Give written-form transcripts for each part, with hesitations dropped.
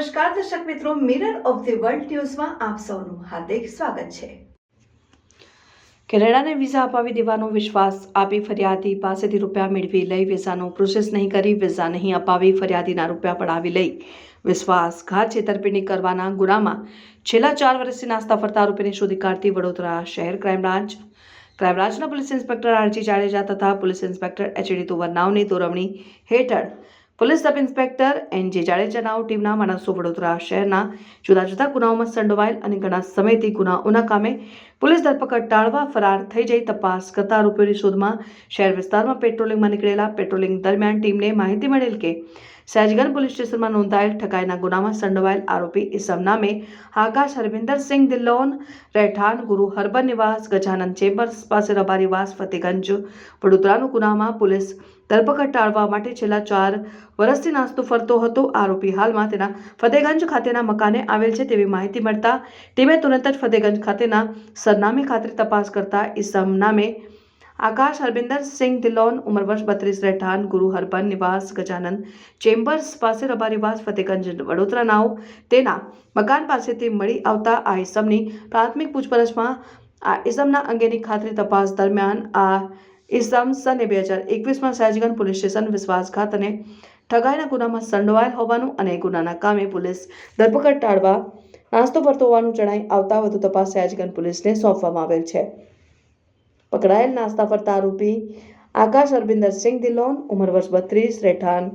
નમસ્કાર દર્શક મિત્રો, મિરર ઓફ ધી વર્લ્ડ ન્યૂઝમાં આપ સૌનું હાર્દિક સ્વાગત છે। કેનેડાને વિઝા અપાવી દેવાનો વિશ્વાસ આપી ફરિયાદી પાસેથી રૂપિયા મેળવી લઈ વિઝાનો પ્રોસેસ નહીં કરી વિઝા નહીં અપાવી ફરિયાદીના રૂપિયા પડાવી લઈ વિશ્વાસઘાત છેતરપિંડી કરવાના ગુનામાં છેલ્લા 4 વર્ષથી નાસ્તા ફરતા આરોપીને શોધી કાઢતી વડોદરા શહેર ક્રાઇમબ્રાન્ચના પોલીસ ઇન્સ્પેક્ટર આરજી જાડેજા તથા પોલીસ ઇન્સ્પેક્ટર એચડી તોવરનાવની દોરવણી હેઠળ પોલીસ સબ ઇન્સ્પેક્ટર એનજે જાડેજાના ટીમના માણસો વડોદરા શહેરના જુદા જુદા ગુનાઓમાં સંડોવાયેલ અને ઘણા સમયથી ગુનાઓના કામે પોલીસ ધરપકડ ટાળવા ફરાર થઈ જઈ તપાસ કરતા આરોપીઓની શોધમાં શહેર વિસ્તારમાં પેટ્રોલિંગમાં નીકળેલા પેટ્રોલિંગ દરમિયાન ટીમને માહિતી મળેલ કે સયાજગંજ પોલીસ સ્ટેશનમાં નોંધાયેલ ઠગાઈના ગુનામાં સંડોવાયેલ આરોપી ઇસમ નામે આકાશ હરવિંદરસિંહ દિલ્લોન રહેઠાણ ગુરુ હરબન નિવાસ ગજાનંદ ચેમ્બર્સ પાસે રબારીવાસ ફતેગંજ વડોદરાનું ગુનામાં પોલીસ ધરપકડ ટાળવા માટે છેલ્લા 4 વર્ષથી નાસ્તો ફરતો હતો। આરોપી હાલમાં તેના ફતેગંજ ખાતેના મકાને આવેલ છે તેવી માહિતી મળતા ટીમે તુરંત જ ફતેગંજ ખાતેના સરનામે ખાતરી તપાસ કરતા ઇસમ નામે આકાશ હરવિંદરસિંહ દિલ્લોન ઉંમર વર્ષ 32 રહેઠાણ ગુરુ હરબન નિવાસ ગજાનંદ ચેમ્બર્સ પાસે રબારીવાસ ફતેગંજ વડોદરા નાઓ તેના મકાન પાસેથી મળી આવતા આ ઇસમની પ્રાથમિક પૂછપરછમાં આ ઇસમના અંગેની ખાતરી તપાસ દરમિયાન આ ઇસમ સને 2021માં સયાજગંજ પોલીસ સ્ટેશન વિશ્વાસઘાત અને ઠગાઈના ગુનામાં સંડોવાયેલ હોવાનું અને ગુનાના કામે પોલીસ ધરપકડ ટાળવા નાસ્તો ફરતો હોવાનું જણાઈ આવતા વધુ તપાસ સયાજગંજ પોલીસને સોંપવામાં આવેલ છે। પકડાયેલ નાસ્તા ફરતા આરોપી આકાશ હરવિંદરસિંહ દિલ્લોન ઉંમર વર્ષ 32 રહેઠાણ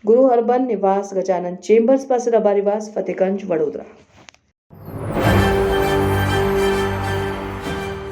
ગુરુ હરબન નિવાસ ગજાનંદ ચેમ્બર્સ પાસે રબારીવાસ ફતેગંજ વડોદરા।